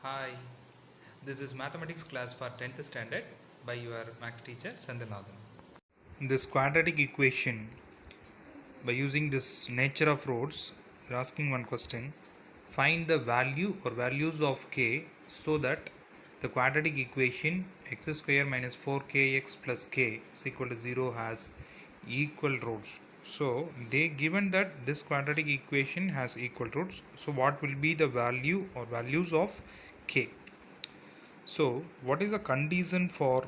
Hi, this is mathematics class for 10th standard by your maths teacher Sandhanathan. This quadratic equation, by using this nature of roads, you're asking one question. Find the value or values of k so that the quadratic equation x square minus 4kx plus k is equal to 0 has equal roots. So they given that this quadratic equation has equal roots. So what will be the value or values of k? So, what is the condition for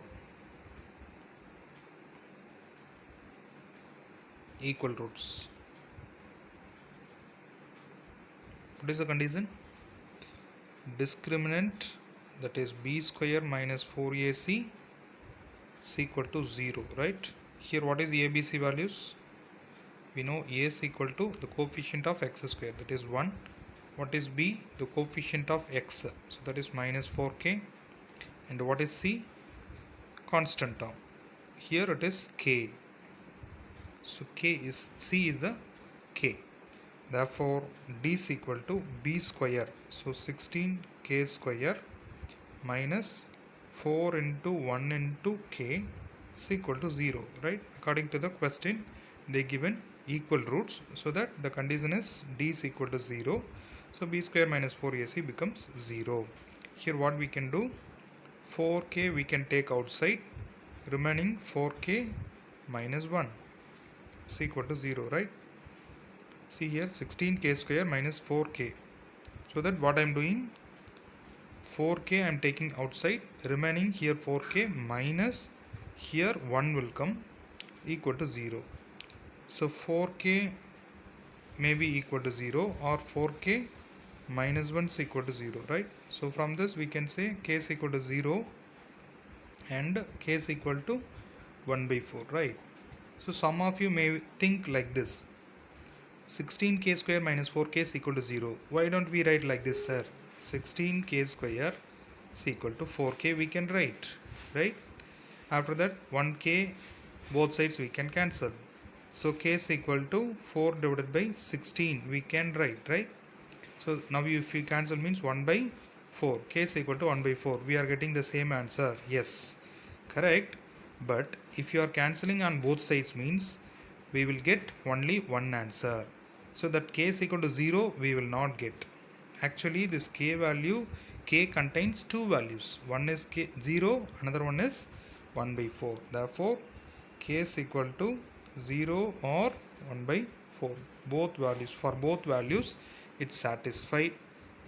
equal roots? What is the condition? Discriminant, that is b square minus 4ac is equal to 0, right? Here what is the ABC values? We know a is equal to the coefficient of x square, that is 1. What is b? The coefficient of x, so that is minus 4k. And what is c? Constant term. Here it is k. So c is the k. Therefore, d is equal to b square. So 16k square minus 4 into 1 into k is equal to 0, right? According to the question, they given equal roots, so that the condition is d is equal to 0. So b square minus 4ac becomes 0. Here what we can do, 4k we can take outside, remaining 4k minus 1 is equal to 0, right? See here 16k square minus 4k. So that what I am doing, 4k I am taking outside, remaining here 4k minus here 1 will come, equal to 0. So 4k may be equal to 0 or 4k minus 1 is equal to 0, right? So from this we can say k is equal to 0 and k is equal to 1 by 4, right? So some of you may think like this, 16k square minus 4k is equal to 0. Why don't we write like this, sir? 16k square is equal to 4k we can write, right? After that 1k both sides we can cancel. So k is equal to 4 divided by 16 we can write, right? So now if we cancel means 1 by 4. K is equal to 1 by 4. We are getting the same answer. Yes, correct. But if you are cancelling on both sides means we will get only one answer. So that k is equal to 0 we will not get. Actually this k value, k contains two values. One is k 0, another one is 1 by 4. Therefore k is equal to 0 or 1 by 4. Both values, for both values it satisfied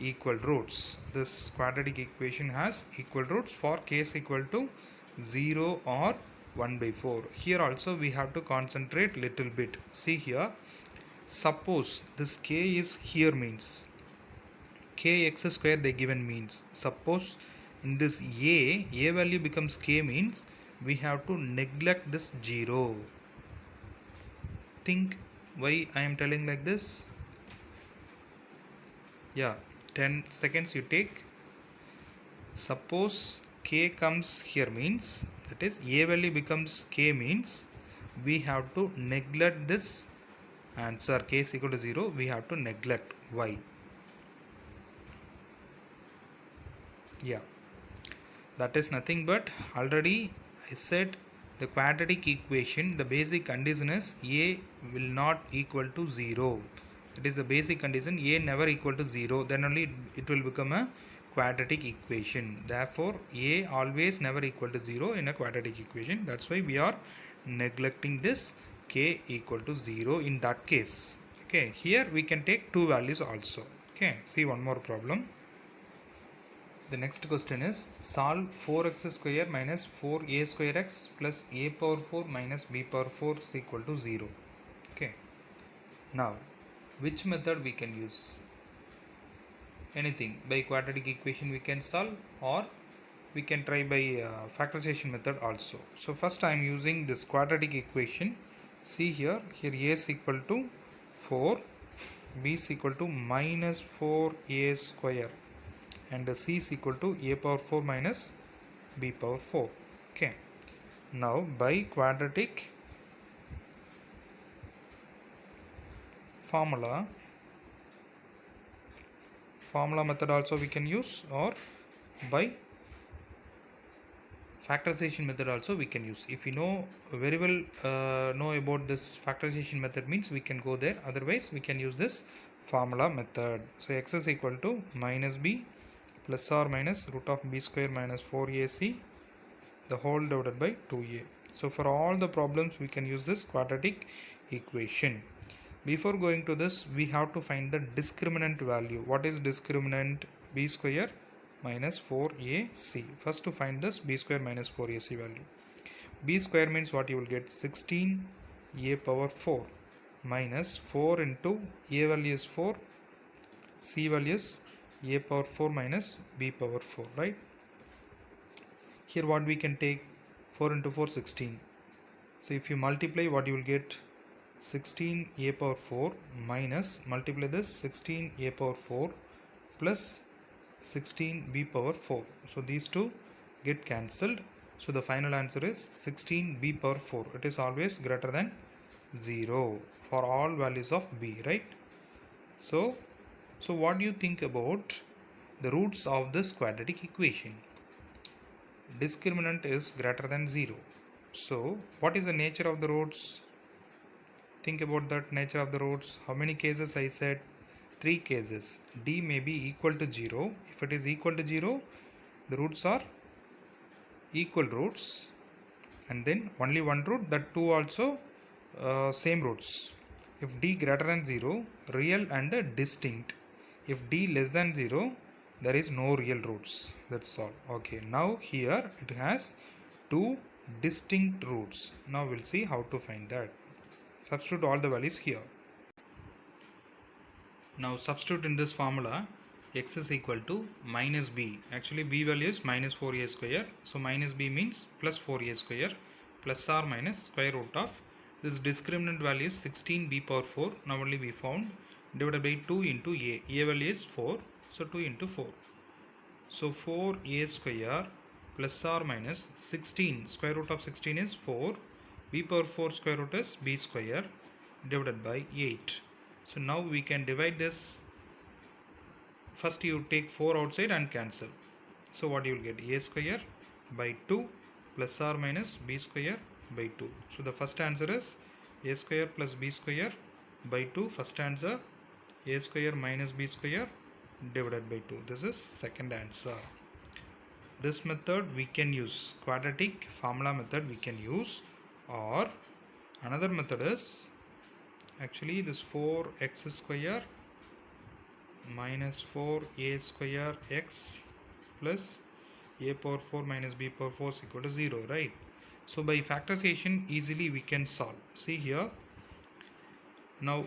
equal roots. This quadratic equation has equal roots for k is equal to 0 or 1 by 4. Here also we have to concentrate little bit. See here, suppose this k is here means kx square they given means, suppose in this a value becomes k means we have to neglect this 0. Think why I am telling like this? Yeah, 10 seconds you take. Suppose k comes here means, that is a value becomes k means we have to neglect this answer. K is equal to 0 we have to neglect. Why? Yeah, that is nothing but already I said the quadratic equation, the basic condition is a will not equal to 0. It is the basic condition, a never equal to 0, then only it will become a quadratic equation. Therefore a always never equal to 0 in a quadratic equation. That's why we are neglecting this k equal to 0 in that case. Okay, here we can take two values also. Okay, see one more problem. The next question is solve 4x square minus 4a square x plus a power 4 minus b power 4 is equal to 0. Okay. Now, which method we can use? Anything. By quadratic equation we can solve, or we can try by factorization method also. So first I am using this quadratic equation. See here a is equal to 4, b is equal to minus 4a square, and c is equal to a power 4 minus b power 4. Okay. Now by quadratic formula method also we can use, or by factorization method also we can use. If you know very well know about this factorization method means we can go there, otherwise we can use this formula method. So x is equal to minus b plus or minus root of b square minus 4ac the whole divided by 2a. So for all the problems we can use this quadratic equation. Before going to this, we have to find the discriminant value. What is discriminant? B square minus 4ac. First to find this b square minus 4ac value. B square means what you will get? 16a power 4 minus 4 into a value is 4, c value is a power 4 minus b power 4, right? Here what we can take? 4 into 4, 16. So if you multiply, what you will get? 16a power 4 minus, multiply this 16a power 4 plus 16b power 4. So these two get cancelled. So the final answer is 16b power 4. It is always greater than 0 for all values of b, right? So what do you think about the roots of this quadratic equation? Discriminant is greater than 0. So what is the nature of the roots? Think about that nature of the roots. How many cases I said? 3 cases. D may be equal to 0. If it is equal to 0, the roots are equal roots, and then only one root, that two also same roots. If D greater than 0, real and distinct. If D less than 0, there is no real roots. That's all. Okay, now here it has two distinct roots. Now we'll see how to find that. Substitute all the values here. Now substitute in this formula. X is equal to minus b. Actually b value is minus 4a square. So minus b means plus 4a square plus or minus square root of this discriminant value is 16b power 4. Now only we found, divided by 2 into a. A value is 4. So 2 into 4. So 4a square plus or minus 16. Square root of 16 is 4. B power 4 square root is b square divided by 8. So now we can divide this. First you take 4 outside and cancel. So what you will get? A square by 2 plus or minus b square by 2. So the first answer is a square plus b square by 2. First answer, a square minus b square divided by 2. This is second answer. This method we can use, quadratic formula method we can use, or another method is actually this 4x square minus 4a square x plus a power 4 minus b power 4 is equal to 0, right? So by factorization easily we can solve. See here, now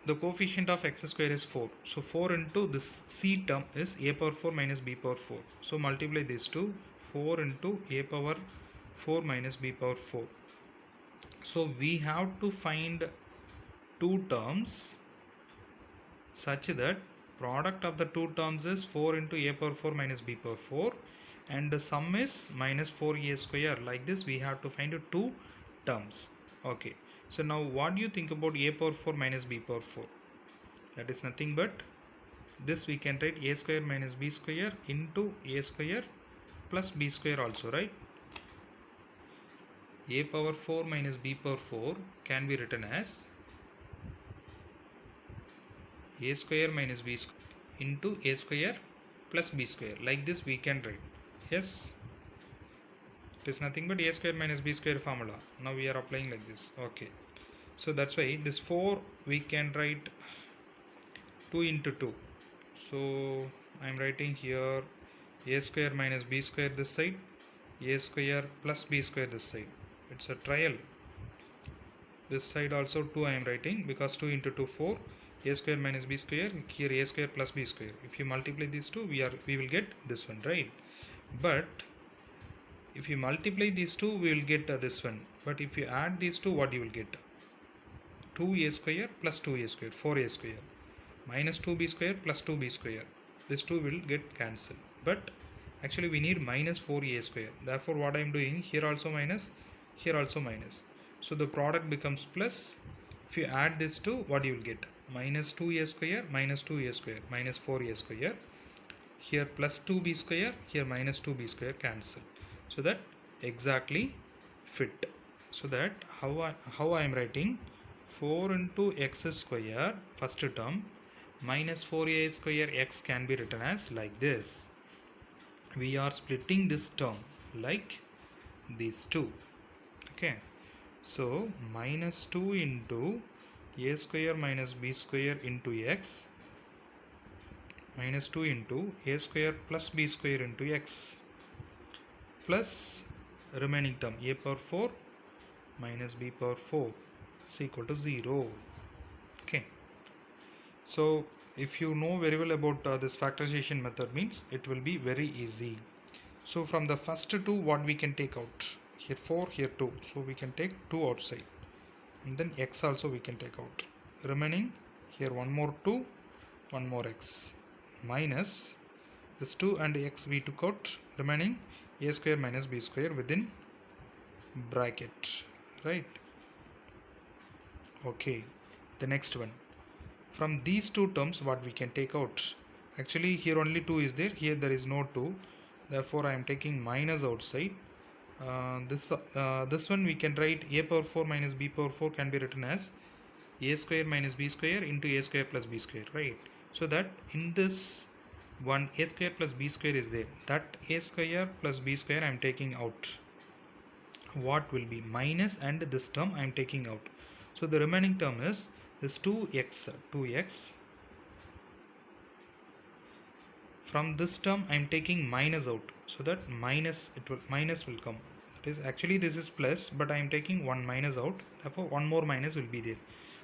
the coefficient of x square is 4. So 4 into this c term is a power 4 minus b power 4. So multiply these two, 4 into a power 4 minus b power 4. So we have to find two terms such that product of the two terms is 4 into a power 4 minus b power 4 and the sum is minus 4a square. Like this we have to find two terms. Okay, so now what do you think about a power 4 minus b power 4? That is nothing but this we can write a square minus b square into a square plus b square also, right? A power 4 minus b power 4 can be written as a square minus b square into a square plus b square. Like this we can write. Yes, it is nothing but a square minus b square formula. Now we are applying like this. Okay, so that's why this 4 we can write 2 into 2. So I am writing here a square minus b square this side, a square plus b square this side. It's a trial. This side also 2 I am writing because 2 into 2 4. A square minus b square, here a square plus b square. If you multiply these two, we will get this one, right? But if you multiply these two, we will get this one. But if you add these two, what you will get? 2a square plus 2a square, 4a square minus 2b square plus 2b square. This two will get cancelled. But actually we need minus 4a square. Therefore what I am doing, here also minus, here also minus. So the product becomes plus. If you add this two, what you will get? Minus 2a square minus 2a square minus 4a square here plus 2b square, here minus 2b square cancel. So that exactly fit. So that how I am writing 4 into x square first term minus 4a square x can be written as like this. We are splitting this term like these two. Okay. So minus 2 into a square minus b square into x minus 2 into a square plus b square into x plus remaining term a power 4 minus b power 4 is equal to 0. Okay. So if you know very well about this factorization method, means it will be very easy. So from the first two, what we can take out? Here 4, here 2. So we can take 2 outside. And then x also we can take out. Remaining here one more 2, one more x. Minus this 2 and x we took out. Remaining a square minus b square within bracket. Right? Okay. The next one. From these two terms, what we can take out? Actually, here only 2 is there. Here there is no 2. Therefore, I am taking minus outside. This one we can write a power 4 minus b power 4 can be written as a square minus b square into a square plus b square, right? So that in this one a square plus b square is there. That a square plus b square I am taking out. What will be minus, and this term I am taking out. So the remaining term is this 2x. From this term I am taking minus out, so that minus will come. That is, actually this is plus, but I am taking one minus out. Therefore one more minus will be there.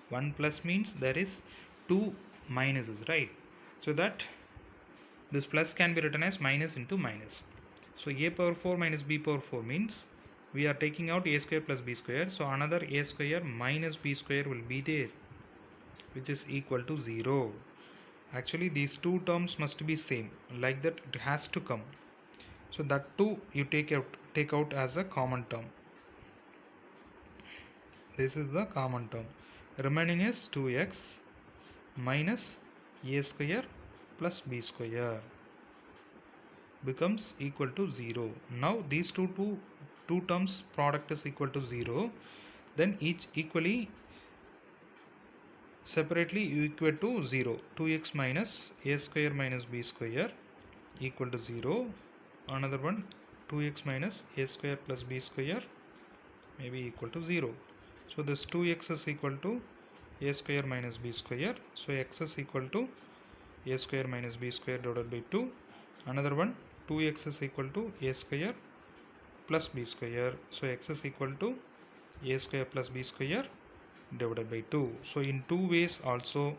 1 plus means there is 2 minuses, right? So that this plus can be written as minus into minus. So a power 4 minus b power 4 means we are taking out a square plus b square. So another a square minus b square will be there, which is equal to 0. Actually these two terms must be same, like that it has to come. So that too you take out as a common term. This is the common term. Remaining is 2x minus a square plus b square becomes equal to 0. Now these two terms product is equal to 0. Then each equally separately you equate to 0. 2x minus a square minus b square equal to 0. Another one 2x minus a square plus b square may be equal to 0. So this 2x is equal to a square minus b square. So x is equal to a square minus b square divided by 2. Another one 2x is equal to a square plus b square. So x is equal to a square plus b square divided by 2. So in two ways also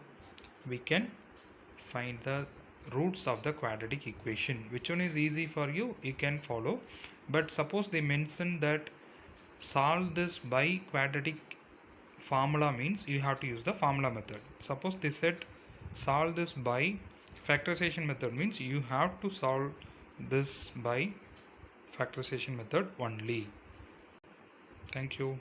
we can find the roots of the quadratic equation. Which one is easy for you, you can follow. But suppose they mention that solve this by quadratic formula, means you have to use the formula method. Suppose they said solve this by factorization method, means you have to solve this by factorization method only. Thank you.